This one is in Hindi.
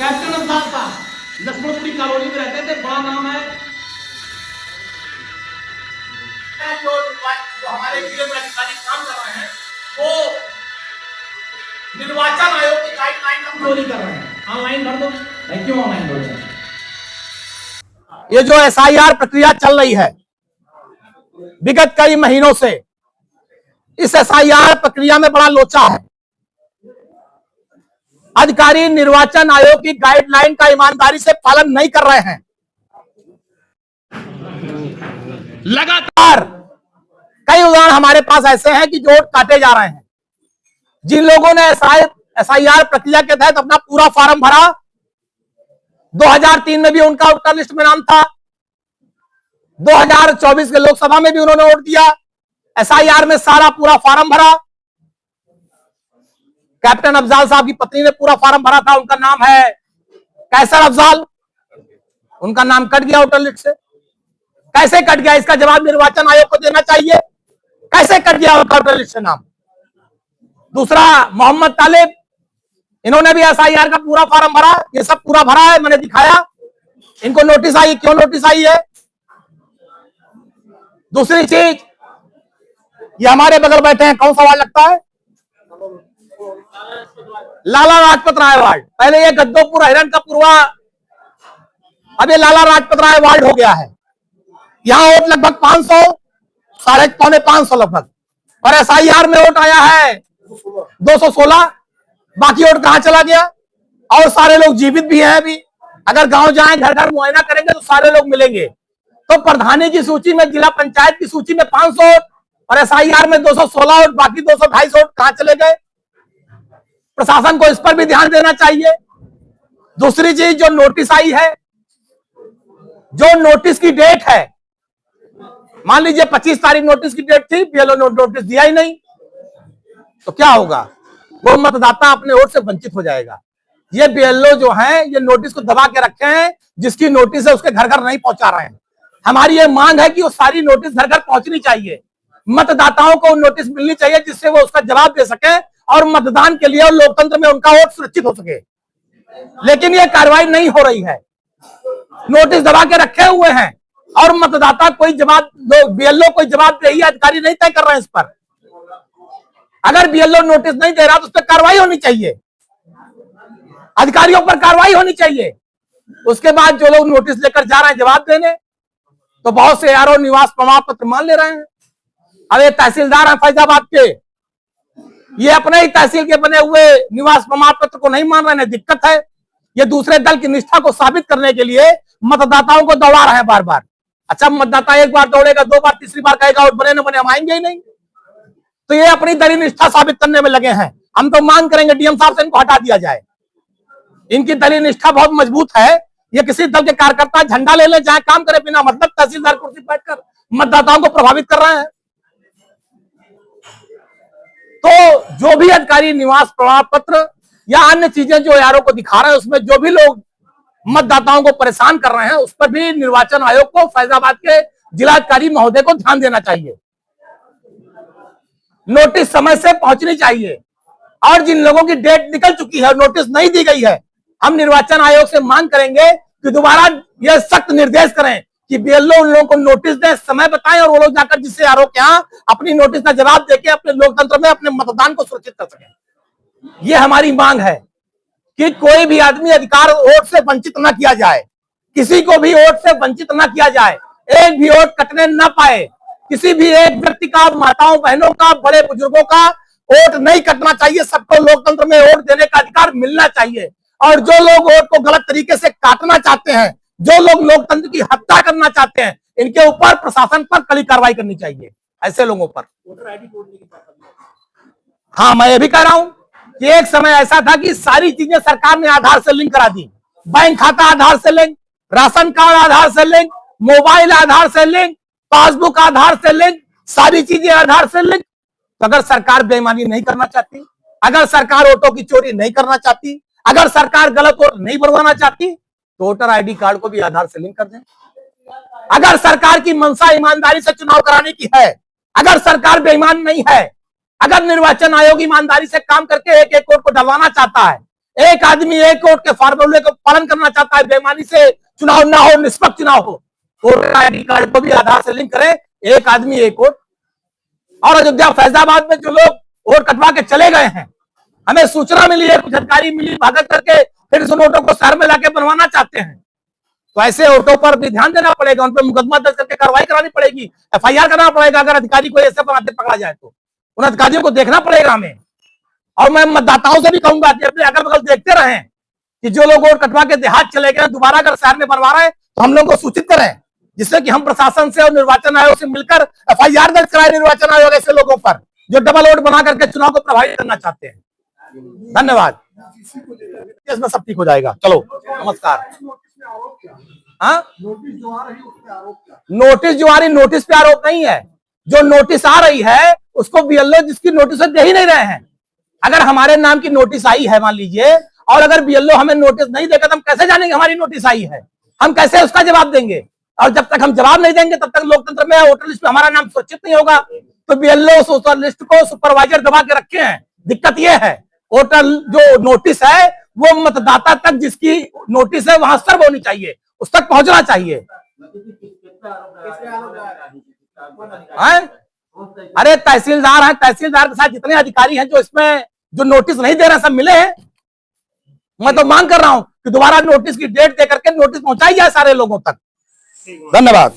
कैप्टन अफजाल साहब लक्ष्मणपुरी कॉलोनी में रहते थे, बड़ा नाम है। जो हमारे जिले में अधिकारी काम कर रहे हैं वो निर्वाचन आयोग की गाइडलाइन हम चोरी कर रहे हैं। ऑनलाइन भर दो भाई, क्यों ऑनलाइन भर दो? ये जो एसआईआर प्रक्रिया चल रही है विगत कई महीनों से, इस एसआईआर प्रक्रिया में बड़ा लोचा है। अधिकारी निर्वाचन आयोग की गाइडलाइन का ईमानदारी से पालन नहीं कर रहे हैं। लगातार कई उदाहरण हमारे पास ऐसे हैं कि जो वोट काटे जा रहे हैं। जिन लोगों ने एसआईआर प्रक्रिया के तहत अपना पूरा फॉर्म भरा, 2003 में भी उनका वोटर लिस्ट में नाम था, 2024 के लोकसभा में भी उन्होंने वोट दिया, एसआईआर में सारा पूरा फॉर्म भरा। कैप्टन अफजाल साहब की पत्नी ने पूरा फॉर्म भरा था, उनका नाम है कैसर अफजाल, उनका नाम कट गया वोटर लिस्ट से। कैसे कट गया, इसका जवाब निर्वाचन आयोग को देना चाहिए। कैसे कट गया उनका वोटर लिस्ट से नाम? दूसरा, मोहम्मद तालिब, इन्होंने भी एसआईआर का पूरा फॉर्म भरा, ये सब पूरा भरा है, मैंने दिखाया। इनको नोटिस आई, क्यों नोटिस आई है? दूसरी चीज, ये हमारे बगल बैठे हैं, कौन सा वार्ड लगता है? लाला लाजपत राय वार्ड। पहले ये गद्दोपुर हिरन का पूर्वा, अब ये लाला लाजपत राय वार्ड हो गया है। यहां वोट लगभग 500, 450 लगभग, और एसआईआर में वोट आया है 216। बाकी वोट कहां चला गया? और सारे लोग जीवित भी हैं अभी। अगर गांव जाएं, घर घर मुआयना करेंगे तो सारे लोग मिलेंगे। तो प्रधानी की सूची में, जिला पंचायत की सूची में 500 वोट और एसआईआर में 216 वोट, बाकी 228 वोट कहां चले गए? प्रशासन को इस पर भी ध्यान देना चाहिए। दूसरी चीज, जो नोटिस आई है, जो नोटिस की डेट है, मान लीजिए 25 तारीख नोटिस की डेट थी, बीएलओ ने नोटिस दिया ही नहीं, तो क्या होगा? वो मतदाता अपने वोट से वंचित हो जाएगा। ये बीएलओ जो हैं, ये नोटिस को दबा के रखे हैं, जिसकी नोटिस है उसके घर घर नहीं पहुंचा रहे हैं। हमारी ये मांग है कि वो सारी नोटिस घर घर पहुंचनी चाहिए, मतदाताओं को नोटिस मिलनी चाहिए, जिससे वो उसका जवाब दे सके और मतदान के लिए और लोकतंत्र में उनका वोट सुरक्षित हो सके। लेकिन ये कार्रवाई नहीं हो रही है, नोटिस दबा के रखे हुए हैं और मतदाता कोई जवाब, बीएलओ कोई जवाब दे, अधिकारी नहीं तय कर रहे हैं इस पर। अगर बीएलओ नोटिस नहीं दे रहा तो उस पर कार्रवाई होनी चाहिए, अधिकारियों पर कार्रवाई होनी चाहिए। उसके बाद जो लोग नोटिस लेकर जा रहे हैं जवाब देने, तो बहुत से यारों निवास प्रमाण पत्र मान ले रहे हैं। अब ये तहसीलदार हैं फैजाबाद के, ये अपने ही तहसील के बने हुए निवास प्रमाण पत्र को नहीं मान रहे हैं, दिक्कत है। ये दूसरे दल की निष्ठा को साबित करने के लिए मतदाताओं को दौड़ा रहे हैं बार बार। अच्छा, मतदाता एक बार दौड़ेगा, 2 बार, तीसरी बार कहेगा वोट बने न बने, हम आएंगे ही नहीं। तो ये अपनी दलील निष्ठा साबित करने में लगे हैं। हम तो मांग करेंगे डीएम साहब से इनको हटा दिया जाए। इनकी दलील निष्ठा बहुत मजबूत है। ये किसी दल के कार्यकर्ता झंडा ले ले, चाहे काम करे, बिना मतलब तहसीलदार कुर्सी बैठकर मतदाताओं को प्रभावित कर रहे हैं। तो जो भी अधिकारी निवास प्रमाण पत्र या अन्य चीजें जो यारों को दिखा रहे हैं, उसमें जो भी लोग मतदाताओं को परेशान कर रहे हैं, उस पर भी निर्वाचन आयोग को, फैजाबाद के जिलाधिकारी महोदय को ध्यान देना चाहिए। नोटिस समय से पहुंचनी चाहिए। और जिन लोगों की डेट निकल चुकी है, नोटिस नहीं दी गई है, हम निर्वाचन आयोग से मांग करेंगे कि दोबारा यह सख्त निर्देश करें कि बीएलओ उन लोगों को नोटिस दें, समय बताएं, और वो लोग जाकर जिससे यारों के यहाँ अपनी नोटिस का जवाब देके अपने लोकतंत्र में अपने मतदान को सुरक्षित कर सकें। ये हमारी मांग है कि कोई भी आदमी अधिकार वोट से वंचित न किया जाए, किसी को भी वोट से वंचित न किया जाए, एक भी वोट कटने न पाए। किसी भी एक व्यक्ति का, माताओं बहनों का, बड़े बुजुर्गों का वोट नहीं कटना चाहिए। सबको लोकतंत्र में वोट देने का अधिकार मिलना चाहिए। और जो लोग वोट को गलत तरीके से काटना चाहते हैं, जो लोग लोकतंत्र की हत्या करना चाहते हैं, इनके ऊपर प्रशासन पर कड़ी कार्रवाई करनी चाहिए, ऐसे लोगों पर। हाँ, मैं ये भी कह रहा हूं कि एक समय ऐसा था कि सारी चीजें सरकार ने आधार से लिंक करा दी। बैंक खाता आधार से लिंक, राशन कार्ड आधार से लिंक, मोबाइल आधार से लिंक, पासबुक आधार से लिंक, सारी चीजें आधार से लिंक। तो अगर सरकार बेईमानी नहीं करना चाहती, अगर सरकार वोटों की चोरी नहीं करना चाहती, अगर सरकार गलत वोट नहीं बनवाना चाहती, तो वोटर आईडी कार्ड को भी आधार से लिंक कर दें। अगर सरकार की मंशा ईमानदारी से चुनाव कराने की है, अगर सरकार बेईमान नहीं है, अगर निर्वाचन आयोग ईमानदारी से काम करके एक एक वोट को डलवाना चाहता है, एक आदमी एक वोट के फॉर्मूले को पालन करना चाहता है, बेईमानी से चुनाव ना हो, निष्पक्ष चुनाव हो, वोटर आईडी कार्ड को भी आधार से लिंक करें, एक आदमी एक वोट। और अयोध्या फैजाबाद में जो लोग वोट कटवा के चले गए हैं, हमें सूचना मिली है, कुछ अधिकारी मिली भागत करके फिर उन वोटों को शहर में लाके बनवाना चाहते हैं, तो ऐसे वोटों पर भी ध्यान देना पड़ेगा, उन पर मुकदमा दर्ज करके कार्रवाई करानी पड़ेगी, FIR करना पड़ेगा। अगर अधिकारी को ऐसे बनाते पकड़ा जाए तो उन अधिकारियों को देखना पड़ेगा हमें। और मैं मतदाताओं से भी कहूंगा कि अपने अगल बगल देखते रहें कि जो लोग वोट कटवा के देहात चले गए, दोबारा अगर शहर में बनवा रहे हैं तो हम लोग को सूचित करें, जिससे कि हम प्रशासन से और निर्वाचन आयोग से मिलकर FIR दर्ज कराए निर्वाचन आयोग ऐसे लोगों पर जो डबल वोट बना करके चुनाव को प्रभावित करना चाहते हैं। धन्यवाद। इसमें सब ठीक हो जाएगा। चलो, नमस्कार। हाँ, नोटिस जो आ रही, नोटिस पे आरोप नहीं है। जो नोटिस आ रही है उसको BLO जिसकी नोटिस दे ही नहीं रहे हैं। अगर हमारे नाम की नोटिस आई है मान लीजिए, और अगर BLO हमें नोटिस नहीं देगा तो हम कैसे जानेंगे हमारी नोटिस आई है? हम कैसे उसका जवाब देंगे? और जब तक हम जवाब नहीं देंगे तब तक लोकतंत्र में वोटर लिस्ट में हमारा नाम सुरक्षित नहीं होगा। तो BLO वोटर लिस्ट को सुपरवाइजर दबा के रखे हैं। दिक्कत यह है, वोटर जो नोटिस है वो मतदाता तक जिसकी नोटिस है वहां सर्व होनी चाहिए, उस तक पहुंचना चाहिए। अरे तहसीलदार है, तहसीलदार के साथ जितने अधिकारी हैं जो इसमें जो नोटिस नहीं दे रहे सब मिले हैं। मैं तो मांग कर रहा हूं कि दोबारा नोटिस की डेट दे करके नोटिस पहुंचाई जाए सारे लोगों तक। धन्यवाद।